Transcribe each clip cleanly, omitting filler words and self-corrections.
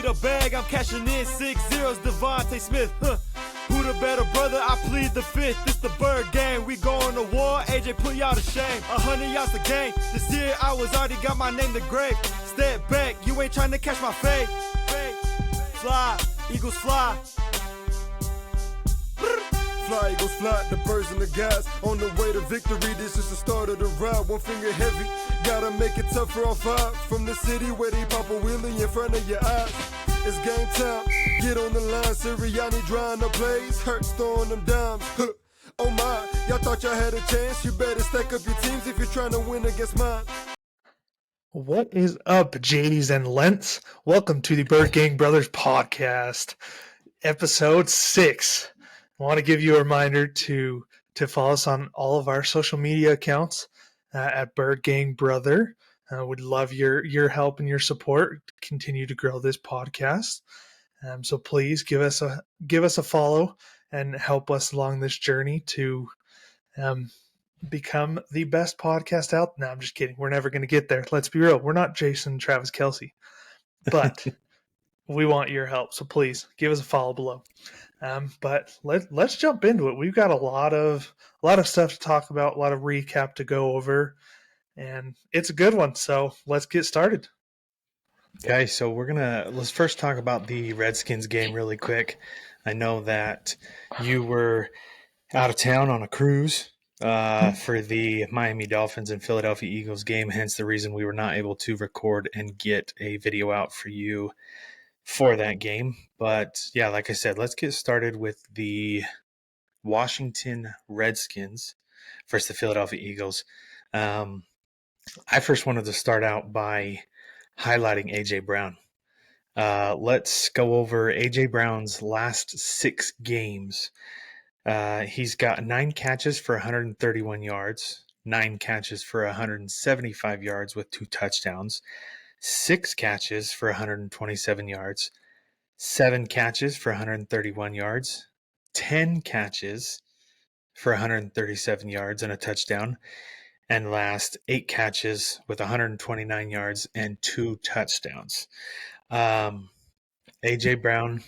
need a bag, I'm cashing in 6 zeros, Devontae Smith. Who the better brother? I plead the fifth. It's the Bird Gang. We going to war. AJ put y'all to shame. 100 yards a game. This year I was already got my name to grave. Step back. You ain't trying to catch my fade. Fly. Eagles fly. Fly, Eagles fly, the birds and the guys on the way to victory. This is the start of the ride, one finger heavy. Gotta make it tough for all five. From the city where they pop a wheelie in front of your eyes. It's game time, get on the line. Sirianni drawing the plays, Hurts throwing them dimes. Oh my, y'all thought y'all had a chance. You better stack up your teams if you're trying to win against mine. What is up, JDs and Lents? Welcome to the Bird Gang Brothers podcast, episode 6. I want to give you a reminder to follow us on all of our social media accounts at Bird Gang Brother. We'd love your help and your support to continue to grow this podcast. So please give us a follow and help us along this journey to become the best podcast out. No, I'm just kidding. We're never going to get there. Let's be real. We're not Jason Travis Kelce, but we want your help. So please give us a follow below. But let's jump into it. We've got a lot of stuff to talk about, a lot of recap to go over, and it's a good one. So let's get started. Okay, so let's first talk about the Redskins game really quick. I know that you were out of town on a cruise for the Miami Dolphins and Philadelphia Eagles game, hence the reason we were not able to record and get a video out for you for that game. But yeah, like I said, let's get started with the Washington Redskins versus the Philadelphia Eagles. I first wanted to start out by highlighting AJ Brown. Let's go over AJ Brown's last 6 games. He's got 9 catches for 131 yards, 9 catches for 175 yards with 2 touchdowns, 6 catches for 127 yards, 7 catches for 131 yards, 10 catches for 137 yards and a touchdown, and last 8 catches with 129 yards and 2 touchdowns. AJ Brown,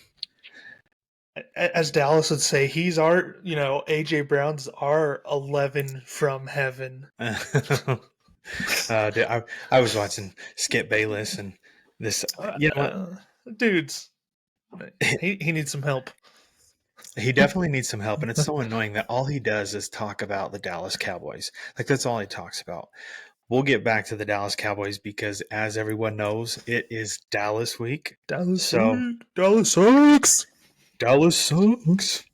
as Dallas would say, he's our, AJ Brown's our 11 from heaven. I was watching Skip Bayless and this. Dudes, he needs some help. He definitely needs some help, and it's so annoying that all he does is talk about the Dallas Cowboys. Like, that's all he talks about. We'll get back to the Dallas Cowboys because, as everyone knows, it is Dallas week. Dallas sucks. Dallas sucks.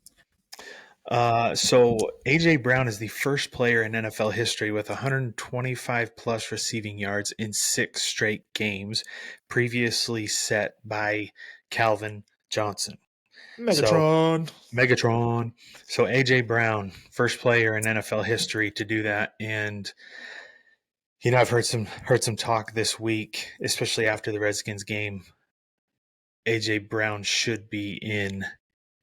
So AJ Brown is the first player in NFL history with 125 plus receiving yards in 6 straight games, previously set by Calvin Johnson. Megatron. So AJ Brown, first player in NFL history to do that. And I've heard some talk this week, especially after the Redskins game. AJ Brown should be in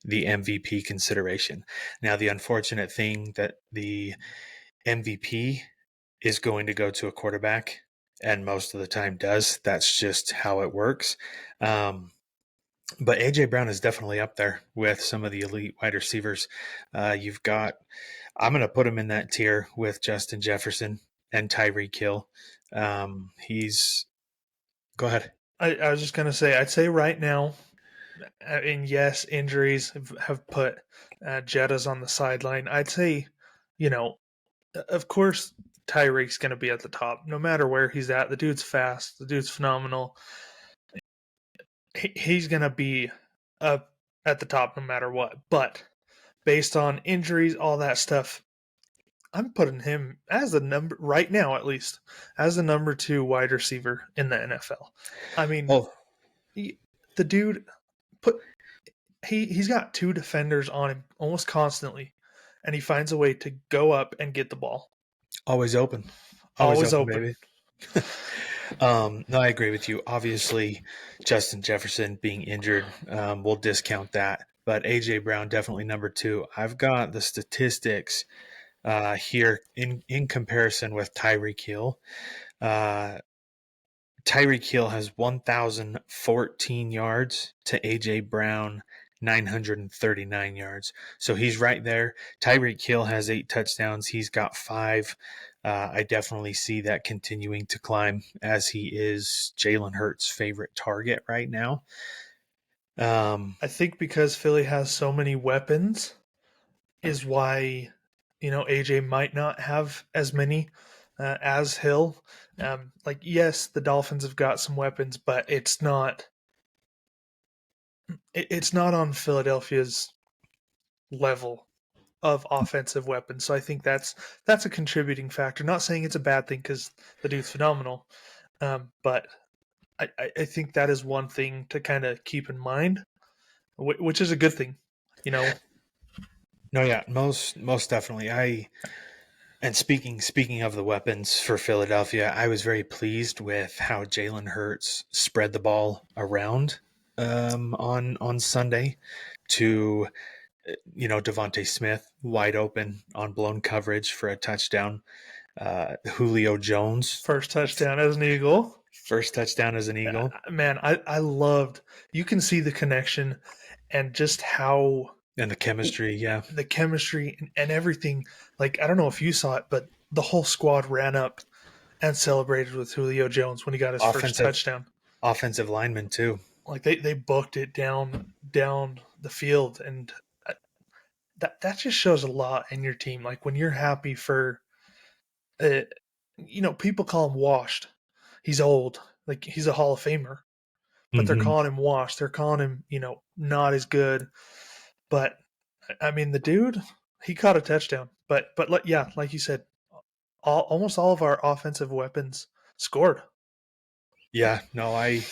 the MVP consideration. Now, the unfortunate thing that the MVP is going to go to a quarterback, and most of the time does. That's just how it works. But AJ Brown is definitely up there with some of the elite wide receivers. I'm going to put him in that tier with Justin Jefferson and Tyreek Hill. Go ahead. I was just going to say, I'd say right now, and yes, injuries have put Jettas on the sideline. I'd say, of course, Tyreek's going to be at the top, no matter where he's at. The dude's fast. The dude's phenomenal. He's going to be up at the top no matter what. But based on injuries, all that stuff, I'm putting him as the number, right now at least, as the number 2 wide receiver in the NFL. I mean, the dude, he's got 2 defenders on him almost constantly, and he finds a way to go up and get the ball. Always open. Always open. Baby. No, I agree with you. Obviously, Justin Jefferson being injured, we'll discount that. But AJ Brown, definitely number 2. I've got the statistics here in comparison with Tyreek Hill. Tyreek Hill has 1,014 yards to A.J. Brown 939 yards. So he's right there. Tyreek Hill has 8 touchdowns. He's got 5. I definitely see that continuing to climb as he is Jalen Hurts' favorite target right now. I think because Philly has so many weapons is why, AJ might not have as many as Hill. Yes, the Dolphins have got some weapons, but it's not on Philadelphia's level of offensive weapons. So I think that's a contributing factor. Not saying it's a bad thing because the dude's phenomenal, but I think that is one thing to kind of keep in mind, which is a good thing, No, yeah, most definitely. And speaking of the weapons for Philadelphia, I was very pleased with how Jalen Hurts spread the ball around on Sunday to Devontae Smith wide open on blown coverage for a touchdown. Julio Jones First touchdown as an Eagle. first touchdown as an Eagle. Man, I loved. You can see the connection and just how And the chemistry, yeah. the chemistry and everything. Like, I don't know if you saw it, but the whole squad ran up and celebrated with Julio Jones when he got his first touchdown. Offensive lineman too. Like they booked it down the field, and that just shows a lot in your team. Like when you're happy for, people call him washed. He's old, like he's a Hall of Famer, but they're calling him washed. They're calling him, not as good. But I mean, the dude, he caught a touchdown. But yeah, like you said, almost all of our offensive weapons scored. Yeah, no, I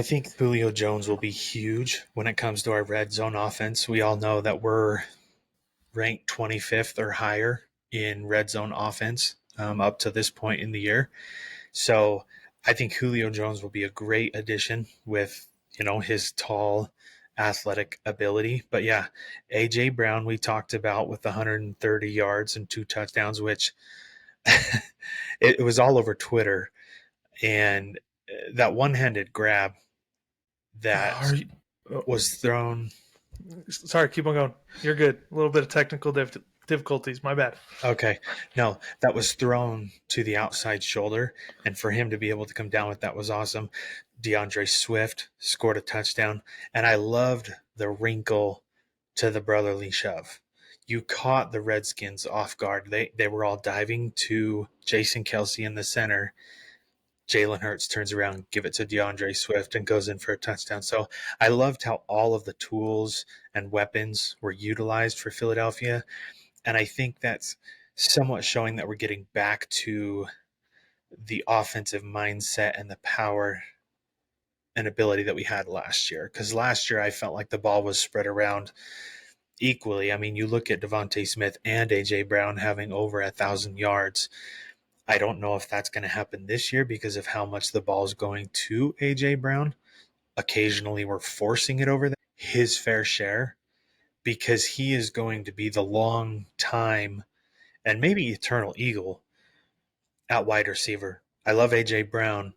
think Julio Jones will be huge when it comes to our red zone offense. We all know that we're ranked 25th or higher in red zone offense up to this point in the year. So I think Julio Jones will be a great addition with, his tall, athletic ability. But yeah, A.J. Brown, we talked about with 130 yards and 2 touchdowns, which it was all over Twitter. And that one-handed grab that was thrown. Sorry, keep on going. You're good. A little bit of technical difficulties. My bad. Okay. No, that was thrown to the outside shoulder. And for him to be able to come down with that was awesome. DeAndre Swift scored a touchdown. And I loved the wrinkle to the brotherly shove. You caught the Redskins off guard. They were all diving to Jason Kelce in the center. Jalen Hurts turns around, give it to DeAndre Swift, and goes in for a touchdown. So I loved how all of the tools and weapons were utilized for Philadelphia. And I think that's somewhat showing that we're getting back to the offensive mindset and the power and ability that we had last year. Because last year I felt like the ball was spread around equally. I mean, you look at Devontae Smith and A.J. Brown having over 1,000 yards. I don't know if that's going to happen this year because of how much the ball is going to A.J. Brown. Occasionally we're forcing it over there, his fair share, because he is going to be the long time and maybe eternal Eagle at wide receiver. I love A.J. Brown,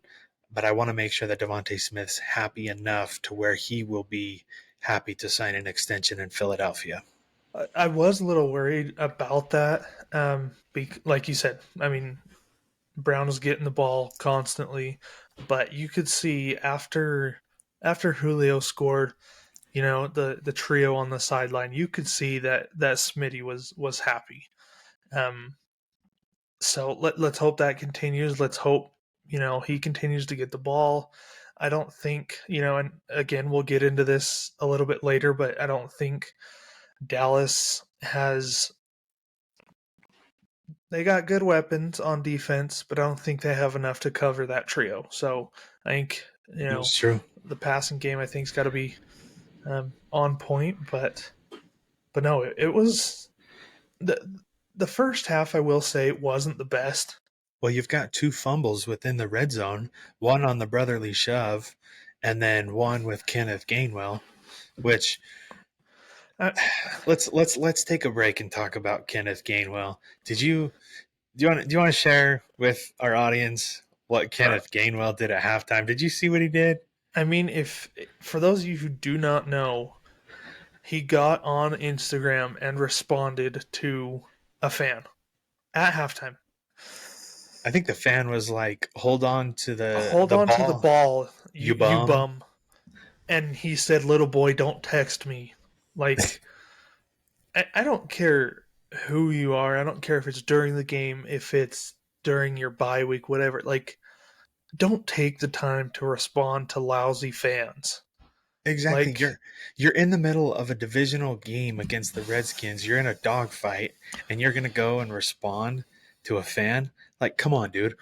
but I want to make sure that Devontae Smith's happy enough to where he will be happy to sign an extension in Philadelphia. I was a little worried about that. Like you said, I mean, Brown was getting the ball constantly, but you could see after Julio scored, the trio on the sideline, you could see that Smitty was happy. So let's hope that continues. Let's hope, he continues to get the ball. I don't think, and again, we'll get into this a little bit later, but I don't think Dallas has. They got good weapons on defense, but I don't think they have enough to cover that trio. So I think, That's true. The passing game, I think, has got to be on point. But no, it was the first half, I will say, wasn't the best. Well, you've got 2 fumbles within the red zone, one on the brotherly shove, and then one with Kenneth Gainwell, which let's take a break and talk about Kenneth Gainwell. Do you want to share with our audience what Kenneth Gainwell did at halftime. Did you see what he did? I mean, if for those of you who do not know, he got on Instagram and responded to a fan at halftime. I think the fan was like, "Hold on to Hold the on ball, to the ball, you you bum." bum. And he said, "Little boy, don't text me." Like, I don't care who you are. I don't care if it's during the game, if it's during your bye week, whatever. Like, don't take the time to respond to lousy fans. Exactly. Like, You're in the middle of a divisional game against the Redskins. You're in a dogfight, and you're gonna go and respond to a fan. Like, come on, dude.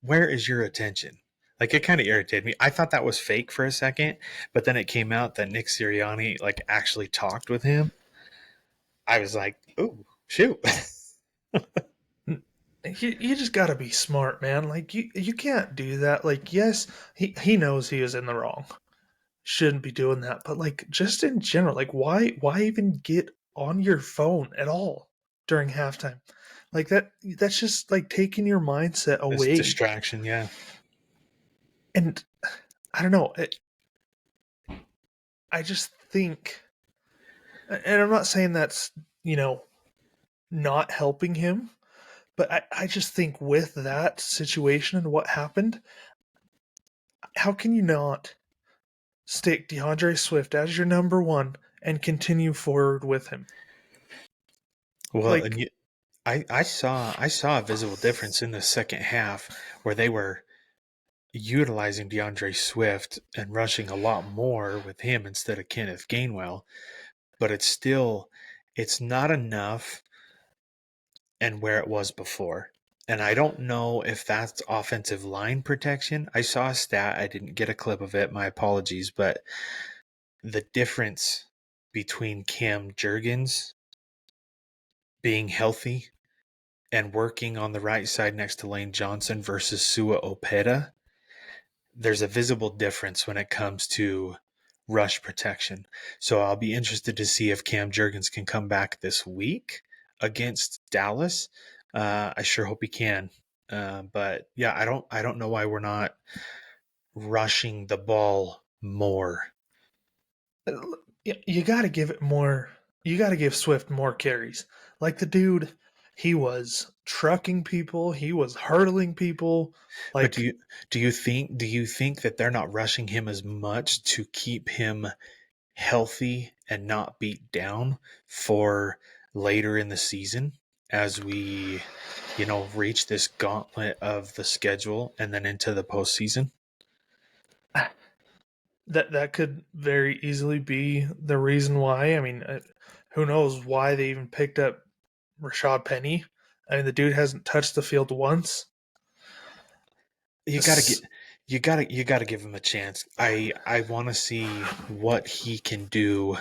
Where is your attention? Like, it kind of irritated me. I thought that was fake for a second, but then it came out that Nick Sirianni like actually talked with him. I was like, "Oh, shoot." you just gotta be smart, man. Like, you can't do that. Like, yes, he knows he was in the wrong. Shouldn't be doing that. But, like, just in general, like, why even get on your phone at all during halftime? Like, that's just, like, taking your mindset This away. distraction, yeah. And I don't know. I just think, and I'm not saying that's, not helping him, but I just think with that situation and what happened, how can you not stick DeAndre Swift as your number one and continue forward with him? Well, Like, and I saw a visible difference in the second half where they were utilizing DeAndre Swift and rushing a lot more with him instead of Kenneth Gainwell, but it's not enough and where it was before. And I don't know if that's offensive line protection. I saw a stat, I didn't get a clip of it, my apologies, but the difference between Cam Jurgens being healthy and working on the right side next to Lane Johnson versus Sua Opeta, there's a visible difference when it comes to rush protection. So I'll be interested to see if Cam Jurgens can come back this week against Dallas. I sure hope he can. But yeah, I don't know why we're not rushing the ball more. you got to give it more. You got to give Swift more carries. Like, the dude, he was trucking people. He was hurdling people. But Like, do you think that they're not rushing him as much to keep him healthy and not beat down for later in the season as we, reach this gauntlet of the schedule and then into the postseason? that could very easily be the reason why. I mean, who knows why they even picked up Rashad Penny? I mean, the dude hasn't touched the field once. You gotta give him a chance. I want to see what he can do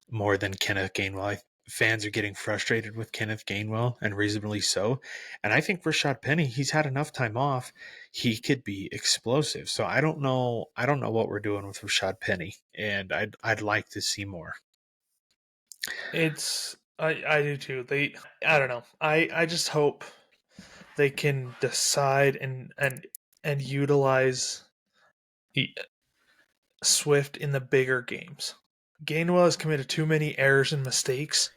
more than Kenneth Gainwell. Fans are getting frustrated with Kenneth Gainwell, and reasonably so. And I think Rashad Penny, he's had enough time off. He could be explosive. So I don't know what we're doing with Rashad Penny, and I'd like to see more. I do too. I don't know. I just hope they can decide and utilize Swift in the bigger games. Gainwell has committed too many errors and mistakes.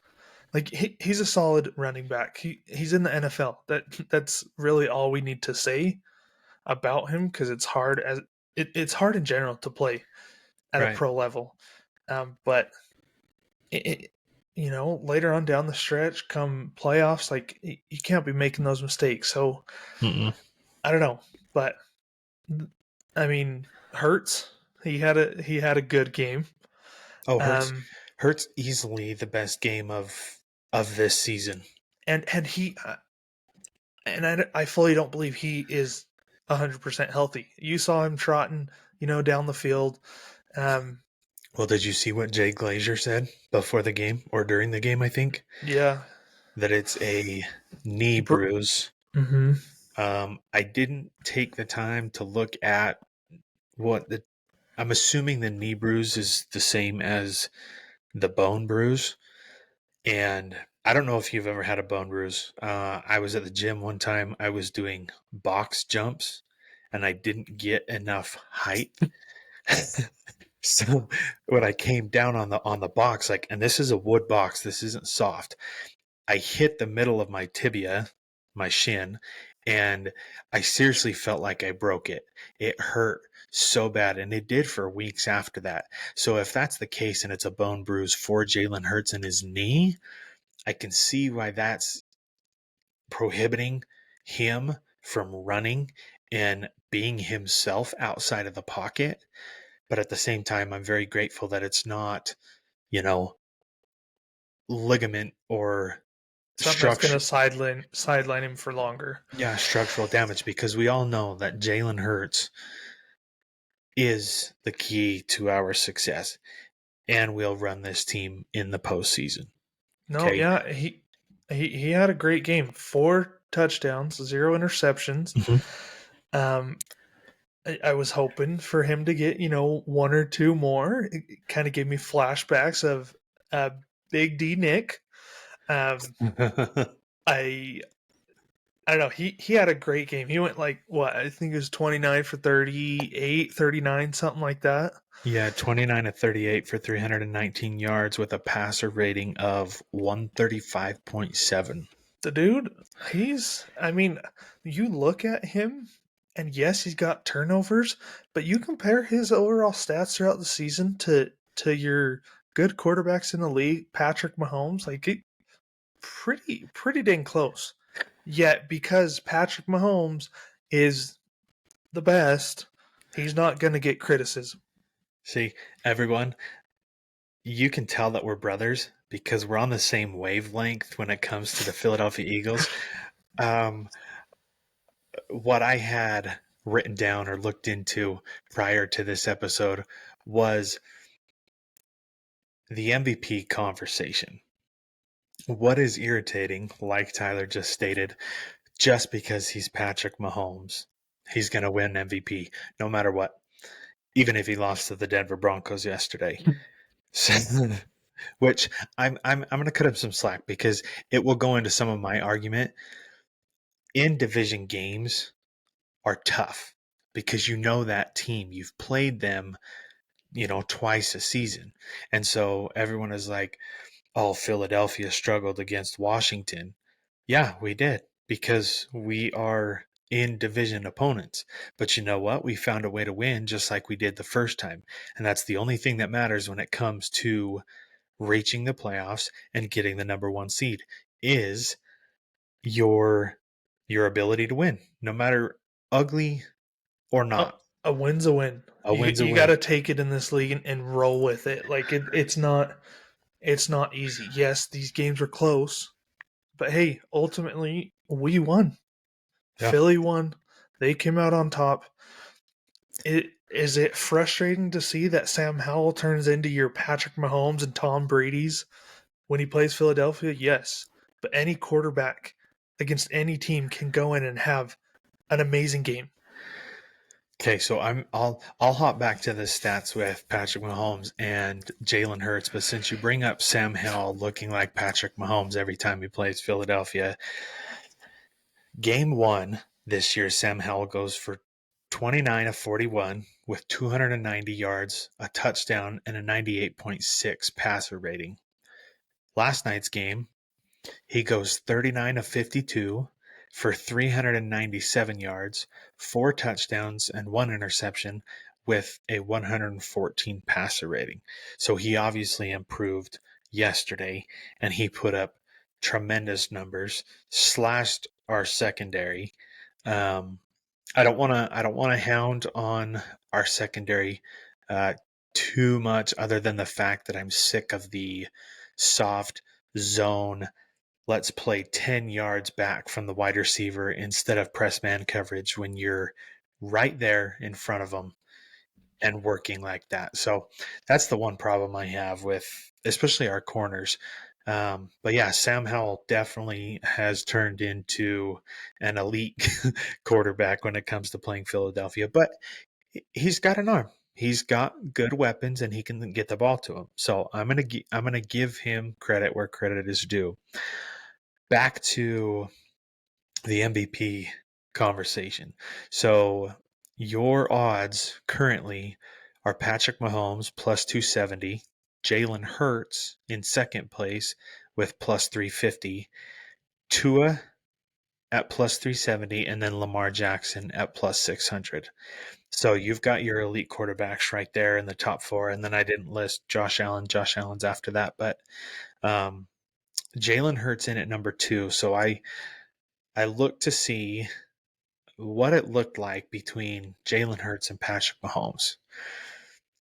Like, he's a solid running back. He's in the NFL. That's really all we need to say about him, because it's hard it's hard in general to play at a Right. pro level. But later on down the stretch, come playoffs, like, you can't be making those mistakes. So Mm-mm. I don't know, but I mean, Hurts, he had a good game. Oh, Um, Hurts easily the best game of this season. and I fully don't believe he is 100% healthy. You saw him trotting, down the field. Well, did you see what Jay Glazer said before the game or during the game? I think Yeah. that it's a knee bruise. Mm-hmm. I didn't take the time to look at I'm assuming the knee bruise is the same as the bone bruise. And I don't know if you've ever had a bone bruise. I was at the gym one time. I was doing box jumps, and I didn't get enough height. So when I came down on the box, like, and this is a wood box, this isn't soft. I hit the middle of my tibia, my shin, and I seriously felt like I broke it. It hurt so bad, and it did for weeks after that. So if that's the case and it's a bone bruise for Jalen Hurts in his knee, I can see why that's prohibiting him from running and being himself outside of the pocket. But at the same time, I'm very grateful that it's not, you know, ligament or Something that's going structure. to sideline him for longer. Yeah, structural damage, because we all know that Jalen Hurts is the key to our success, and we'll run this team in the postseason. No, Okay. yeah, he had a great game. 4 touchdowns, 0 interceptions. Mhm. I was hoping for him to get, 1 or 2 more. It kind of gave me flashbacks of Big D Nick. I don't know. He had a great game. He went like what? I think it was 29 for 38, 39, something like that. Yeah, 29 of 38 for 319 yards with a passer rating of 135.7. The dude, you look at him and yes, he's got turnovers, but you compare his overall stats throughout the season to your good quarterbacks in the league, Patrick Mahomes, pretty dang close. Yet because Patrick Mahomes is the best, he's not going to get criticism. See, everyone, you can tell that we're brothers because we're on the same wavelength when it comes to the Philadelphia Eagles. What I had written down or looked into prior to this episode was the MVP conversation. What is irritating, like Tyler just stated, just because he's Patrick Mahomes, he's going to win MVP no matter what, even if he lost to the Denver Broncos yesterday. So, which I'm going to cut him some slack because it will go into some of my argument. In division games are tough because you know that team, you've played them, twice a season. And so everyone is like, oh, Philadelphia struggled against Washington. Yeah, we did because we are in division opponents. But you know what? We found a way to win just like we did the first time. And that's the only thing that matters when it comes to reaching the playoffs and getting the number 1 seed is your ability to win, no matter ugly or not. A win's a win. A win's a You win. got to take it in this league and roll with it. It's not easy. Yes, these games were close, but hey, ultimately we won. Yeah. Philly won. They came out on top. Is it frustrating to see that Sam Howell turns into your Patrick Mahomes and Tom Brady's when he plays Philadelphia? Yes, but any quarterback against any team can go in and have an amazing game. Okay, so I'll hop back to the stats with Patrick Mahomes and Jalen Hurts, but since you bring up Sam Howell looking like Patrick Mahomes every time he plays Philadelphia, game 1 this year, Sam Howell goes for 29 of 41 with 290 yards, a touchdown, and a 98.6 passer rating. Last night's game, he goes 39 of 52 for 397 yards, 4 touchdowns, and 1 interception with a 114 passer rating. So he obviously improved yesterday, and he put up tremendous numbers, slashed our secondary. I don't want to hound on our secondary too much, other than the fact that I'm sick of the soft zone. Let's play 10 yards back from the wide receiver instead of press man coverage when you're right there in front of them and working like that. So that's the one problem I have with especially our corners. But yeah, Sam Howell definitely has turned into an elite quarterback when it comes to playing Philadelphia. But he's got an arm. He's got good weapons and he can get the ball to him. So I'm gonna give him credit where credit is due. Back to the MVP conversation. So your odds currently are Patrick Mahomes plus 270, Jalen Hurts in second place with plus 350, Tua at plus 370, and then Lamar Jackson at plus 600. So you've got your elite quarterbacks right there in the top four. And then I didn't list Josh Allen. Josh Allen's after that, but Jalen Hurts in at number 2. So I looked to see what it looked like between Jalen Hurts and Patrick Mahomes.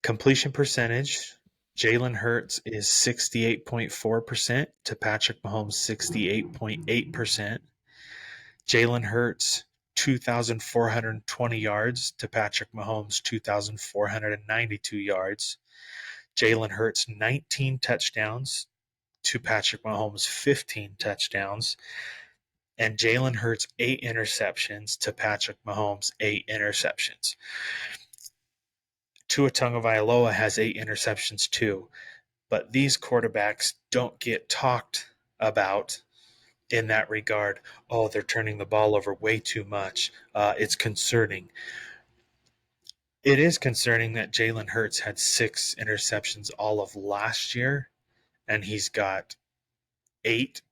Completion percentage, Jalen Hurts is 68.4% to Patrick Mahomes 68.8%. Jalen Hurts 2,420 yards to Patrick Mahomes 2,492 yards. Jalen Hurts 19 touchdowns to Patrick Mahomes 15 touchdowns. And Jalen Hurts 8 interceptions to Patrick Mahomes 8 interceptions. Tua Tagovailoa has 8 interceptions too, but these quarterbacks don't get talked about in that regard. Oh, they're turning the ball over way too much. It's concerning. It is concerning that Jalen Hurts had 6 interceptions all of last year, and he's got 8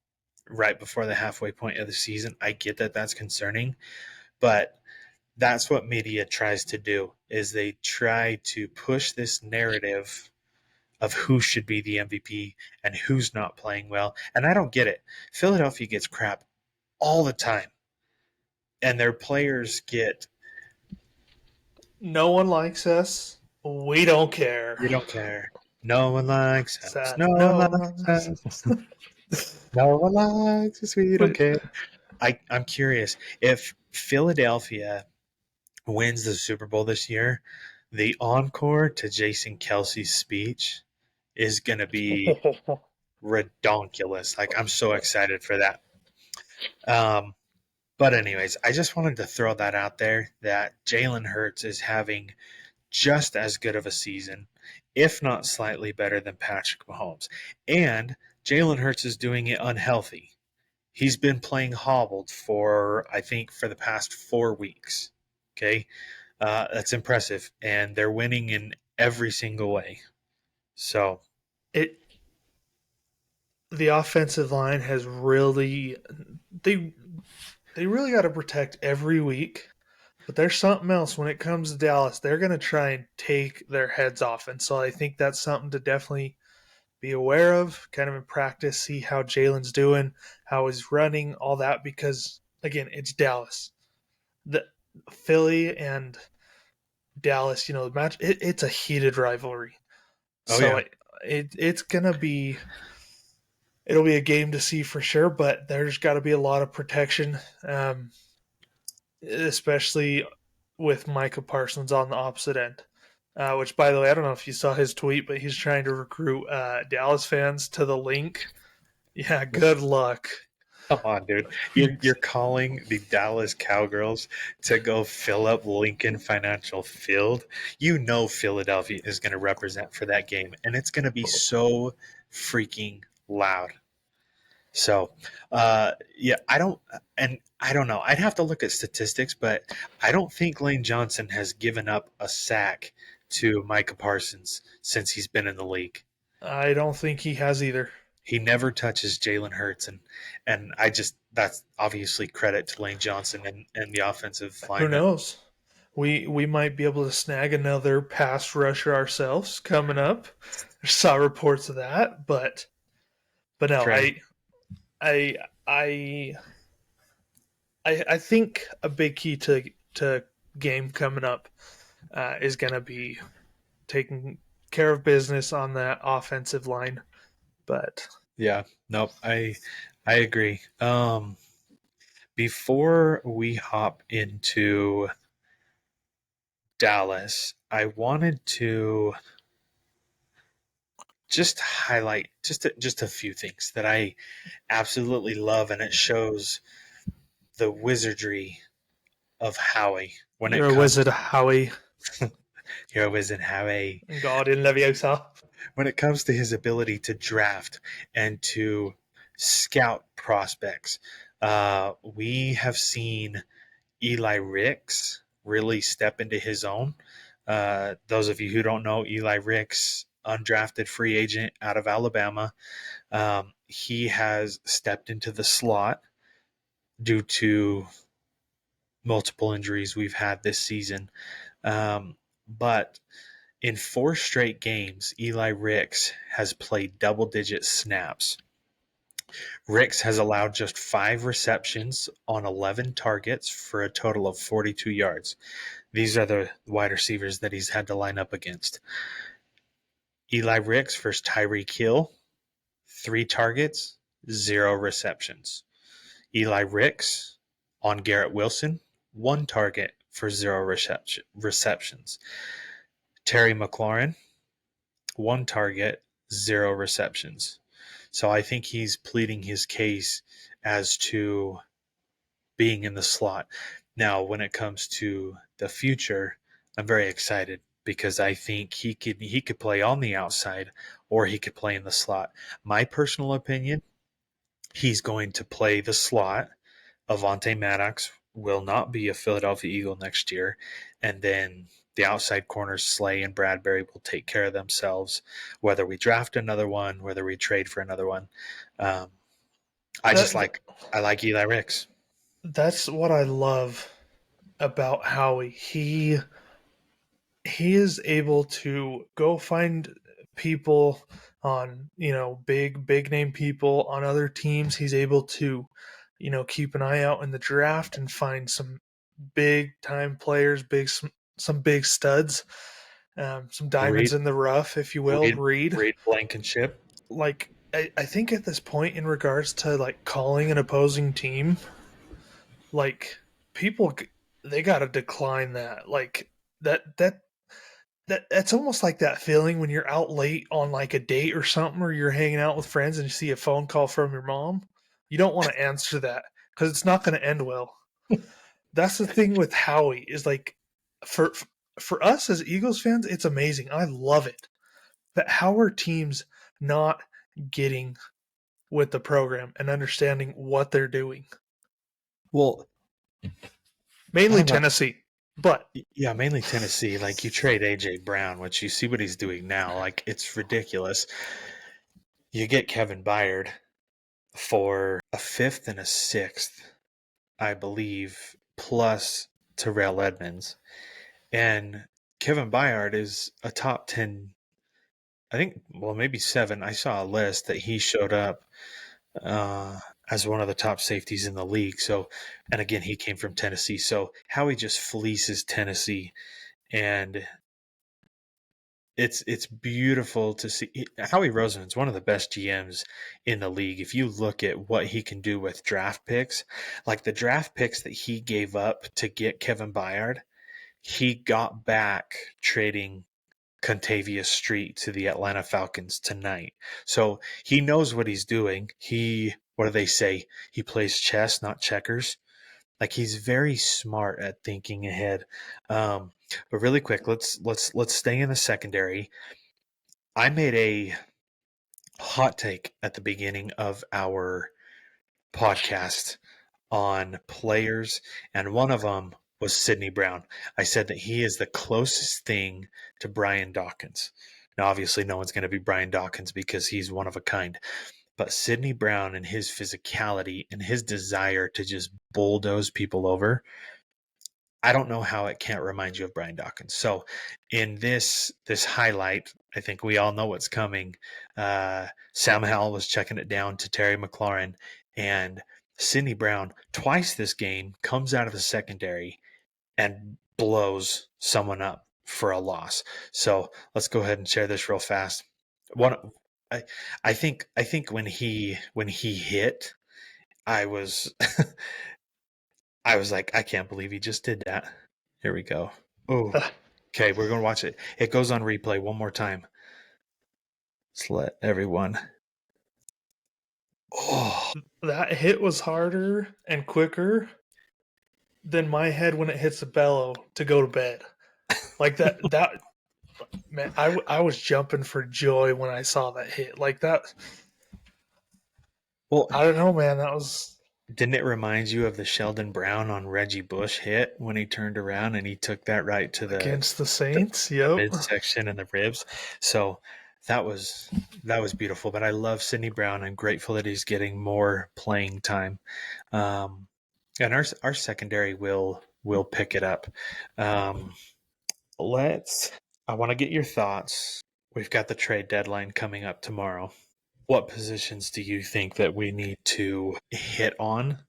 right before the halfway point of the season. I get that that's concerning, but that's what media tries to do, is they try to push this narrative of who should be the MVP and who's not playing well. And I don't get it. Philadelphia gets crap all the time, and their players get... No one likes us. We don't care. You don't care. No one likes us. Sad. No one likes us. No one likes us. We don't care. I'm curious, if Philadelphia wins the Super Bowl this year, the encore to Jason Kelsey's speech is going to be redonkulous. Like, I'm so excited for that. But anyways, I just wanted to throw that out there, that Jalen Hurts is having just as good of a season, if not slightly better than Patrick Mahomes. And Jalen Hurts is doing it unhealthy. He's been playing hobbled for the past 4 weeks. Okay. That's impressive. And they're winning in every single way. So the offensive line has really, they really got to protect every week. But there's something else when it comes to Dallas. They're going to try and take their heads off. And so I think that's something to definitely be aware of, kind of in practice, see how Jalen's doing, how he's running, all that, because, again, it's Dallas. The Philly and Dallas, the match, it's a heated rivalry. Oh, so yeah. it's going to be, it'll be a game to see for sure, but there's got to be a lot of protection, especially with Micah Parsons on the opposite end. Which, by the way, I don't know if you saw his tweet, but he's trying to recruit Dallas fans to the link. Yeah, good luck. Come on, dude. You're calling the Dallas Cowgirls to go fill up Lincoln Financial Field. You know Philadelphia is going to represent for that game, and it's going to be so freaking loud. So, yeah, I don't know. I'd have to look at statistics, but I don't think Lane Johnson has given up a sack to Micah Parsons since he's been in the league. I don't think he has either. He never touches Jalen Hurts, and that's obviously credit to Lane Johnson and the offensive line. Who knows? We might be able to snag another pass rusher ourselves coming up. I saw reports of that, but no, Trey. I think a big key to game coming up is going to be taking care of business on that offensive line. But yeah, nope, I agree. Before we hop into Dallas, I wanted to just highlight just a few things that I absolutely love, and it shows the wizardry of Howie when you're it a comes wizard, Howie. You're whizzing Howie. God in Leviosa. When it comes to his ability to draft and to scout prospects, we have seen Eli Ricks really step into his own. Those of you who don't know, Eli Ricks, undrafted free agent out of Alabama, he has stepped into the slot due to multiple injuries we've had this season. But in 4 straight games, Eli Ricks has played double-digit snaps. Ricks has allowed just 5 receptions on 11 targets for a total of 42 yards. These are the wide receivers that he's had to line up against. Eli Ricks versus Tyreek Hill, 3 targets, 0 receptions. Eli Ricks on Garrett Wilson, 1 target for 0 receptions. Terry McLaurin, 1 target, 0 receptions. So I think he's pleading his case as to being in the slot. Now, when it comes to the future, I'm very excited because I think he could play on the outside or he could play in the slot. My personal opinion, he's going to play the slot. Avonte Maddox will not be a Philadelphia Eagle next year, and then the outside corners, Slay and Bradbury, will take care of themselves, whether we draft another one, whether we trade for another one. I like Eli Ricks. That's what I love about Howie. He is able to go find people on, big name people on other teams. He's able to, keep an eye out in the draft and find some big time players, some big studs, some diamonds in the rough, if you will. Reed Blankenship. Like, I think at this point, in regards to like calling an opposing team, like, people, they got to decline that. Like, that's almost like that feeling when you're out late on like a date or something, or you're hanging out with friends and you see a phone call from your mom. You don't want to answer that because it's not going to end well. That's the thing with Howie, is like, for us as Eagles fans, it's amazing. I love it. But how are teams not getting with the program and understanding what they're doing? Well, mainly Tennessee. But yeah, mainly Tennessee. Like, you trade AJ Brown, which you see what he's doing now. Like, it's ridiculous. You get Kevin Byard for a 5th and a 6th, I believe, plus Terrell Edmonds. And Kevin Byard is a top 10, I think, well, maybe 7. I saw a list that he showed up as one of the top safeties in the league. So, and again, he came from Tennessee. So Howie just fleeces Tennessee, and it's beautiful to see. Howie Roseman's one of the best GMs in the league. If you look at what he can do with draft picks, like the draft picks that he gave up to get Kevin Byard, he got back trading Contavious Street to the Atlanta Falcons tonight. So he knows what he's doing. What do they say? He plays chess, not checkers. Like, he's very smart at thinking ahead. But really quick, let's stay in the secondary. I made a hot take at the beginning of our podcast on players, and one of them was Sidney Brown. I said that he is the closest thing to Brian Dawkins. Now, obviously, no one's going to be Brian Dawkins because he's one of a kind. But Sidney Brown and his physicality and his desire to just bulldoze people over, I don't know how it can't remind you of Brian Dawkins. So in this highlight, I think we all know what's coming. Sam Howell was checking it down to Terry McLaurin, and Sidney Brown, twice this game, comes out of the secondary and blows someone up for a loss. So let's go ahead and share this real fast. I think when he hit, I was I was like, I can't believe he just did that. Here we go. Oh, okay, we're gonna watch it. It goes on replay one more time. Let's let everyone. Oh, that hit was harder and quicker than my head when it hits the bellow to go to bed. Like that man, I was jumping for joy when I saw that hit. Like that, Well, I don't know, man. That was didn't it remind you of the Sheldon Brown on Reggie Bush hit when he turned around and he took that right to against the the, Saints. the Yep. midsection and the ribs? So that was beautiful. But I love Sidney Brown. I'm grateful that he's getting more playing time, and our secondary will pick it up. Um, let's. I want to get your thoughts. We've got the trade deadline coming up tomorrow. What positions do you think that we need to hit on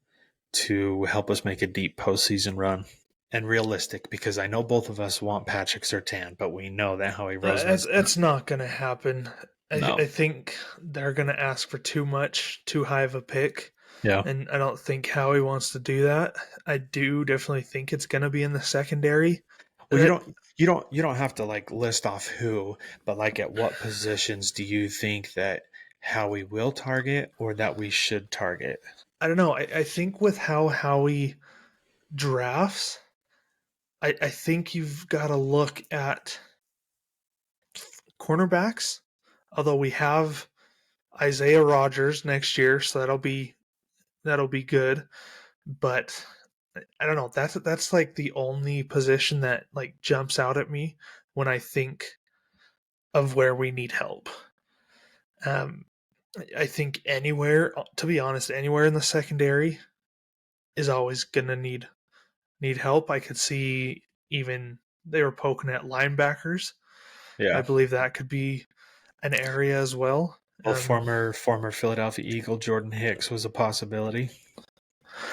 to help us make a deep postseason run? And realistic, because I know both of us want Patrick Surtain, but we know that Howie Roseman. It's not going to happen. No. I think they're going to ask for too much, too high of a pick. Yeah. And I don't think Howie wants to do that. I do definitely think it's going to be in the secondary. Well, you don't have to like list off who, but like at what positions do you think that Howie will target or that we should target? I don't know. I think with how Howie drafts, I think you've got to look at cornerbacks. Although we have Isaiah Rogers next year, so that'll be good. But I don't know. That's like the only position that like jumps out at me when I think of where we need help. I think anywhere, to be honest, anywhere in the secondary is always gonna need help. I could see even they were poking at linebackers. Yeah. I believe that could be an area as well. Well, former Philadelphia Eagle Jordan Hicks was a possibility.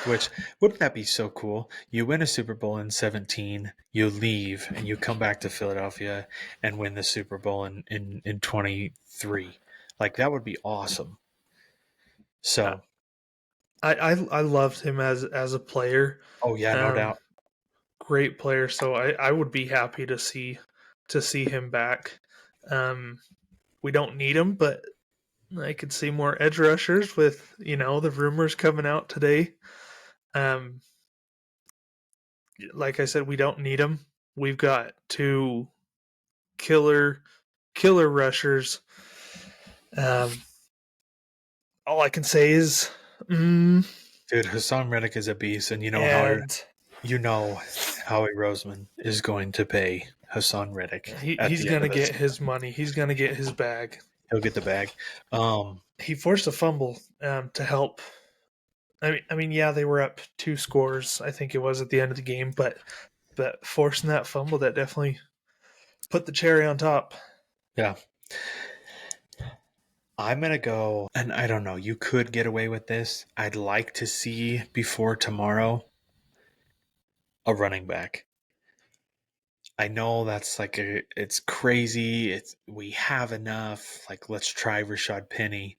Which, wouldn't that be so cool? You win a Super Bowl in 17, you leave, and you come back to Philadelphia and win the Super Bowl in 23. Like, that would be awesome. So, I loved him as a player. oh yeah, no doubt. Great player. So I would be happy to see him back. We don't need him, but I could see more edge rushers with the rumors coming out today. Like I said, we don't need them. We've got two killer rushers. All I can say is, dude, Hassan Reddick is a beast, and Howie Roseman is going to pay Hassan Reddick. He's going to get his money. He's going to get his bag. He'll get the bag. He forced a fumble to help. I mean, yeah, they were up 2 scores. I think it was at the end of the game, but forcing that fumble, that definitely put the cherry on top. Yeah. I'm going to go, and I don't know, you could get away with this. I'd like to see before tomorrow a running back. I know that's like it's crazy. We have enough. Like, let's try Rashad Penny.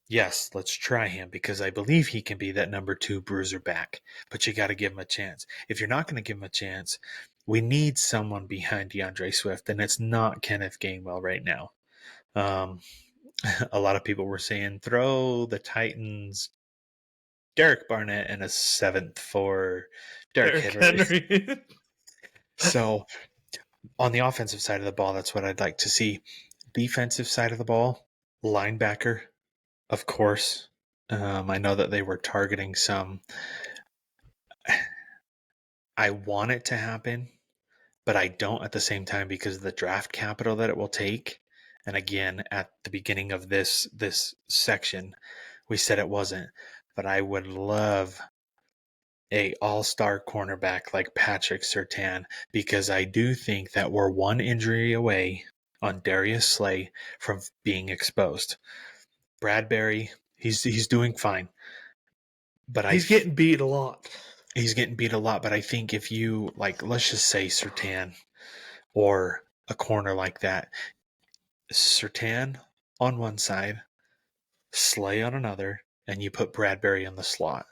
Yes, let's try him because I believe he can be that number 2 bruiser back. But you got to give him a chance. If you're not going to give him a chance, we need someone behind DeAndre Swift, and it's not Kenneth Gainwell right now. A lot of people were saying throw the Titans Derek Barnett and a 7th for Derrick Henry. So on the offensive side of the ball, that's what I'd like to see. Defensive side of the ball, linebacker, of course. I know that they were targeting some. I want it to happen, but I don't at the same time because of the draft capital that it will take. And again, at the beginning of this section, we said it wasn't. But I would love a all-star cornerback like Patrick Surtain because I do think that we're one injury away on Darius Slay from being exposed. Bradbury, he's doing fine, but he's getting beat a lot. He's getting beat a lot, but I think if you let's just say Surtain or a corner like that, Surtain on one side, Slay on another, and you put Bradbury in the slot.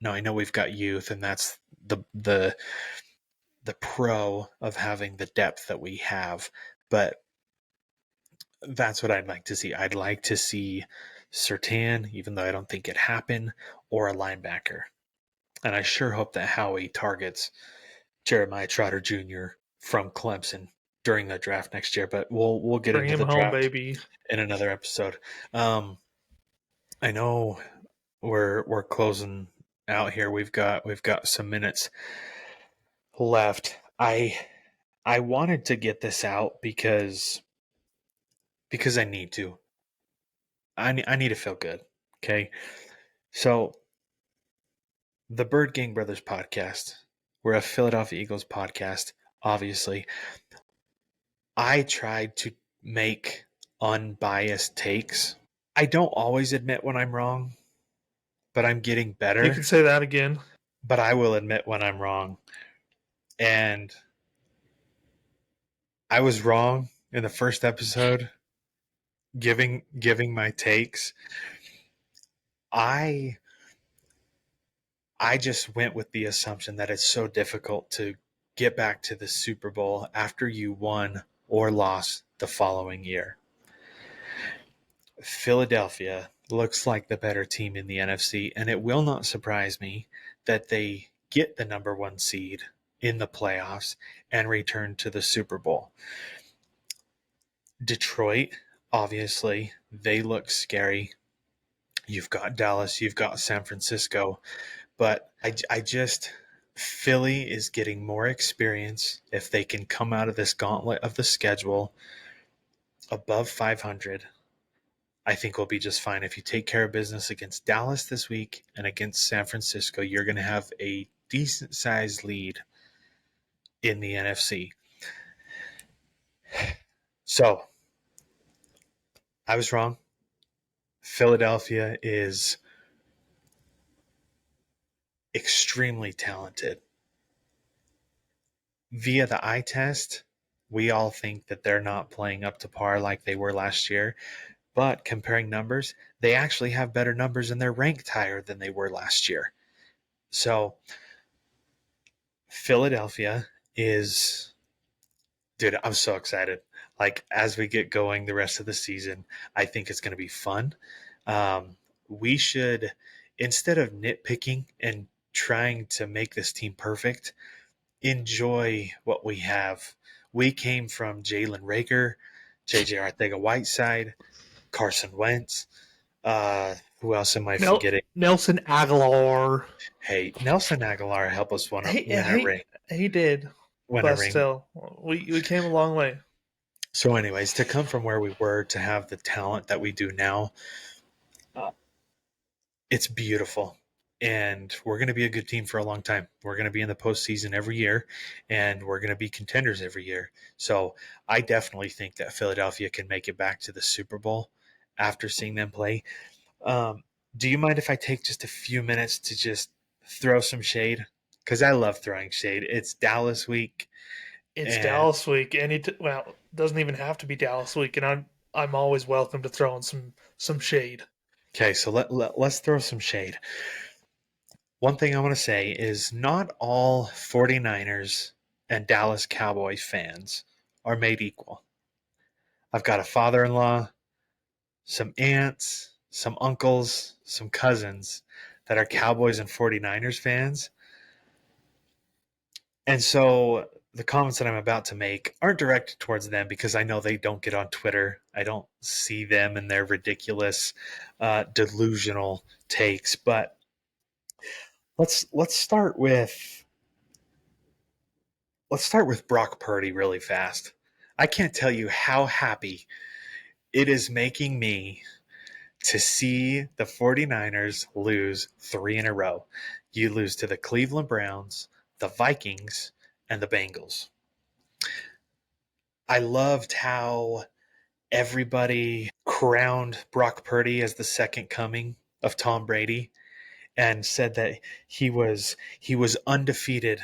Now I know we've got youth, and that's the pro of having the depth that we have, but that's what I'd like to see. I'd like to see Surtain, even though I don't think it happened, or a linebacker. And I sure hope that Howie targets Jeremiah Trotter Jr. from Clemson during the draft next year, but we'll get Bring into him the home, draft baby. in another episode. I know we're closing out here. We've got some minutes left. I wanted to get this out because I need to. I need to feel good. Okay. So the Bird Gang Brothers podcast. We're a Philadelphia Eagles podcast, obviously. I tried to make unbiased takes. I don't always admit when I'm wrong, but I'm getting You better. can say that again. But I will admit when I'm wrong. And I was wrong in the first episode giving my takes. I just went with the assumption that it's so difficult to get back to the Super Bowl after you won or lost the following year. Philadelphia looks like the better team in the NFC, and it will not surprise me that they get the number 1 seed in the playoffs and return to the Super Bowl. Detroit, obviously, they look scary. You've got Dallas, you've got San Francisco, but I just Philly is getting more experience. If they can come out of this gauntlet of the schedule above 500, I think we'll be just fine. If you take care of business against Dallas this week and against San Francisco, you're going to have a decent sized lead in the NFC. So I was wrong. Philadelphia is extremely talented. Via the eye test, we all think that they're not playing up to par like they were last year. But comparing numbers, they actually have better numbers and they're ranked higher than they were last year. So Philadelphia is, dude, I'm so excited. Like, as we get going the rest of the season, I think it's going to be fun. We should, instead of nitpicking and trying to make this team perfect, enjoy what we have. We came from Jalen Rager, JJ Arcega-Whiteside, Carson Wentz. Who else am I forgetting? Nelson Aguilar. Hey, Nelson Aguilar helped us win a ring. He did. Win But a ring. still, we came a long way. So, anyways, to come from where we were to have the talent that we do now, it's beautiful. And we're going to be a good team for a long time. We're going to be in the postseason every year, and we're going to be contenders every year. So I definitely think that Philadelphia can make it back to the Super Bowl after seeing them play. Do you mind if I take just a few minutes to just throw some shade? Because I love throwing shade. It's Dallas week. It's Dallas week, and it doesn't even have to be Dallas week, and I'm always welcome to throw in some shade. Okay, so let's throw some shade. One thing I want to say is not all 49ers and Dallas Cowboys fans are made equal. I've got a father-in-law, some aunts, some uncles, some cousins that are Cowboys and 49ers fans. And so the comments that I'm about to make aren't directed towards them because I know they don't get on Twitter. I don't see them and their ridiculous, delusional takes. But let's start with Brock Purdy really fast. I can't tell you how happy it is making me to see the 49ers lose 3 in a row. You lose to the Cleveland Browns, the Vikings, and the Bengals. I loved how everybody crowned Brock Purdy as the second coming of Tom Brady and said that he was undefeated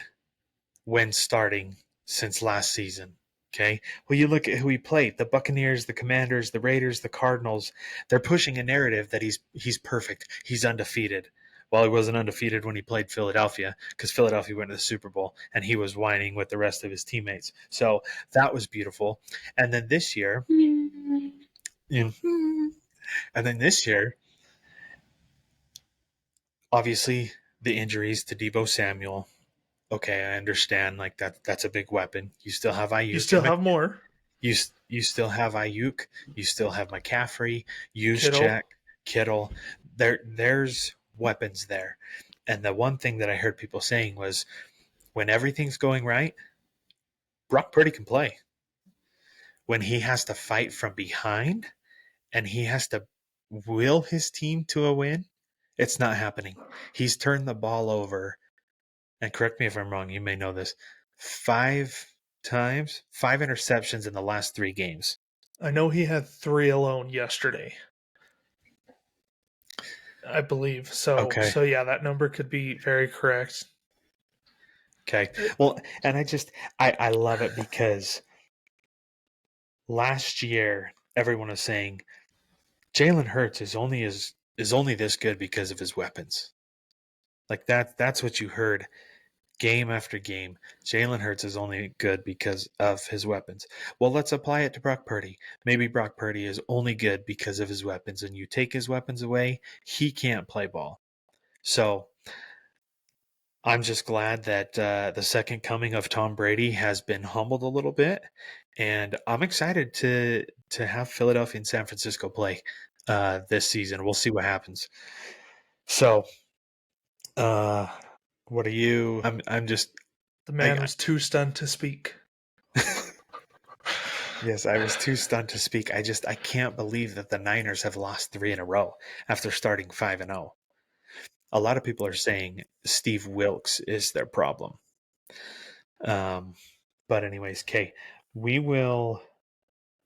when starting since last season. Okay. Well, you look at who he played: the Buccaneers, the Commanders, the Raiders, the Cardinals. They're pushing a narrative that he's perfect. He's undefeated. Well, he wasn't undefeated when he played Philadelphia because Philadelphia went to the Super Bowl and he was whining with the rest of his teammates. So that was beautiful. And then this year, obviously the injuries to Deebo Samuel, okay, I understand. Like that's a big weapon. You still have Ayuk. You still have more. You still have Ayuk. You still have McCaffrey. Kittle. Juszczyk, Kittle. There's weapons there. And the one thing that I heard people saying was, when everything's going right, Brock Purdy can play. When he has to fight from behind and he has to will his team to a win, it's not happening. He's turned the ball over, and correct me if I'm wrong, you may know this, 5 interceptions in the last 3 games. I know he had 3 alone yesterday, I believe. So yeah, that number could be very correct. Okay. Well, and I love it because last year everyone was saying Jalen Hurts is only this good because of his weapons. Like that's what you heard game after game. Jalen Hurts is only good because of his weapons. Well, let's apply it to Brock Purdy. Maybe Brock Purdy is only good because of his weapons, and you take his weapons away, he can't play ball. So I'm just glad that the second coming of Tom Brady has been humbled a little bit, and I'm excited to have Philadelphia and San Francisco play this season. We'll see what happens. So, what are you? I'm just. The man was too stunned to speak. Yes, I was too stunned to speak. I can't believe that the Niners have lost 3 in a row after starting 5-0. A lot of people are saying Steve Wilks is their problem. But anyways, Kay, we will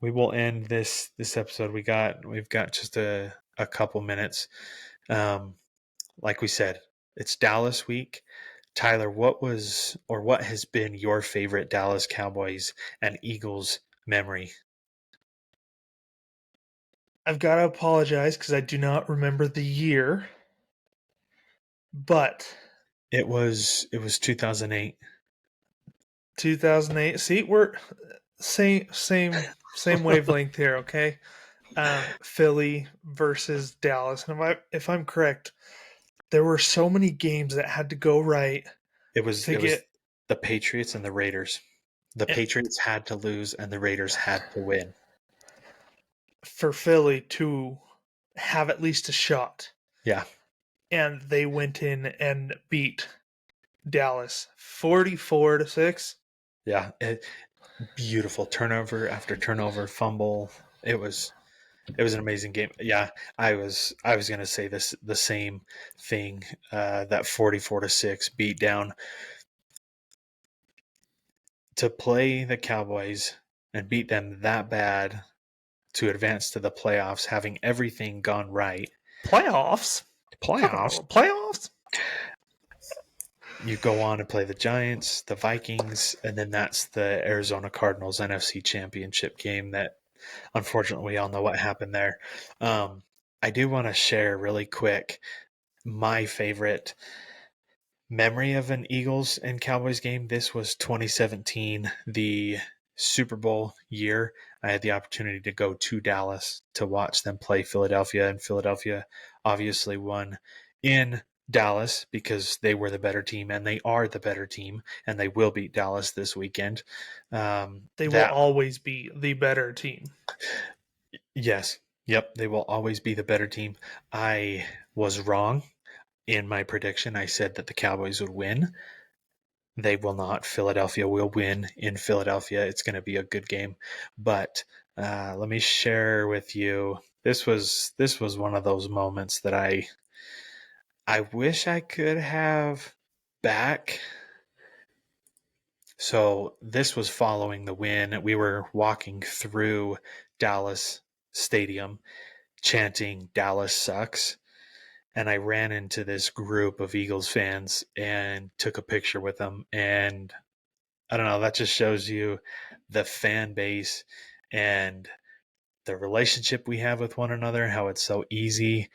end this episode. We've got just a couple minutes. Like we said, it's Dallas week. Tyler, what has been your favorite Dallas Cowboys and Eagles memory? I've got to apologize because I do not remember the year, but it was 2008. 2008. See, we're same wavelength here, okay? Philly versus Dallas, and if I'm correct, there were so many games that had to go right. It was the Patriots and the Raiders. The Patriots had to lose and the Raiders had to win. For Philly to have at least a shot. Yeah. And they went in and beat Dallas 44-6. Yeah. Beautiful turnover after turnover, fumble. It was an amazing game. Yeah, I was going to say the same thing. That 44-6 beat down. To play the Cowboys and beat them that bad to advance to the playoffs, having everything gone right. Playoffs. You go on and play the Giants, the Vikings, and then that's the Arizona Cardinals NFC Championship game that, unfortunately, we all know what happened there. I do want to share really quick my favorite memory of an Eagles and Cowboys game. This was 2017, the Super Bowl year. I had the opportunity to go to Dallas to watch them play Philadelphia, and Philadelphia obviously won in Dallas because they were the better team, and they are the better team, and they will beat Dallas this weekend. They will always be the better team. Yes. Yep. They will always be the better team. I was wrong in my prediction. I said that the Cowboys would win. They will not. Philadelphia will win in Philadelphia. It's going to be a good game. But let me share with you. This was one of those moments that I wish I could have back. So this was following the win. We were walking through Dallas Stadium chanting "Dallas sucks." And I ran into this group of Eagles fans and took a picture with them. And I don't know, that just shows you the fan base and the relationship we have with one another, how it's so easy.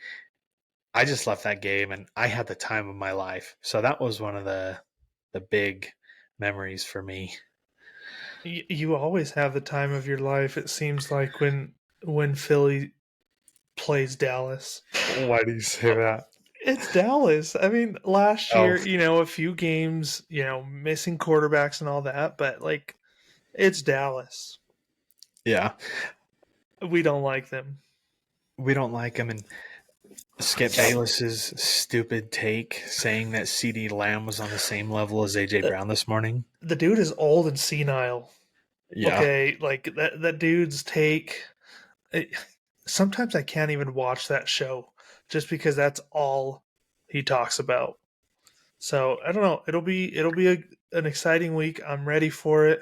I just left that game and I had the time of my life. So that was one of the big memories for me. You always have the time of your life, it seems like, when Philly plays Dallas. Why do you say that? It's Dallas. I mean, last Oh, year, a few games, missing quarterbacks and all that, but like, it's Dallas. yeah. We don't like them. We don't like him. And Skip Bayless's stupid take saying that CD Lamb was on the same level as AJ Uh, Brown this morning. The dude is old and senile. Yeah. Okay, like that dude's take. It, sometimes I can't even watch that show just because that's all he talks about. So I don't know. It'll be an exciting week. I'm ready for it.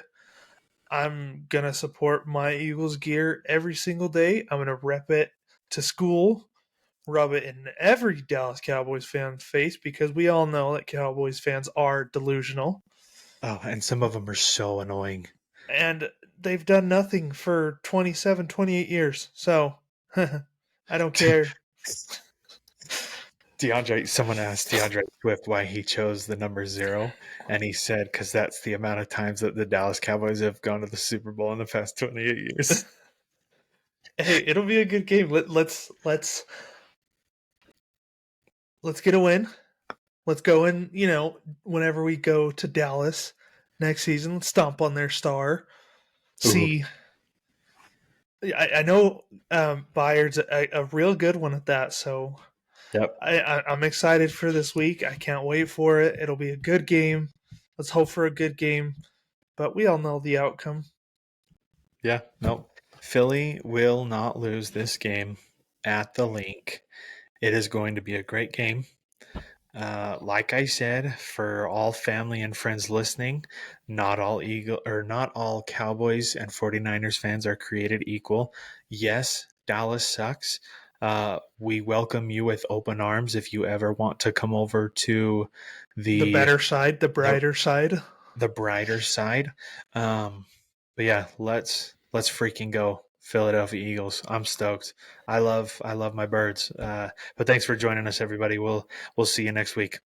I'm gonna support my Eagles gear every single day. I'm gonna rep it to school, rub it in every Dallas Cowboys fan face because we all know that Cowboys fans are delusional Oh, and some of them are so annoying. and they've done nothing for 27, 28 years. So I don't care. Someone asked DeAndre Swift why he chose the number 0, and he said because that's the amount of times that the Dallas Cowboys have gone to the Super Bowl in the past 28 years. Hey, it'll be a good game. Let's get a win. Let's go in, whenever we go to Dallas next season, let's stomp on their star. See, I know Bayard's a real good one at that, so Yep. I'm excited for this week. I can't wait for it. It'll be a good game. Let's hope for a good game, but we all know the outcome. Yeah. No. Philly will not lose this game at the Link. It is going to be a great game. Like I said, for all family and friends listening, not all Cowboys and 49ers fans are created equal. Yes, Dallas sucks. We welcome you with open arms if you ever want to come over to The the better side, the brighter side. the brighter side. But yeah, let's freaking go, Philadelphia Eagles. I'm stoked. I love my birds. But thanks for joining us, everybody. We'll see you next week.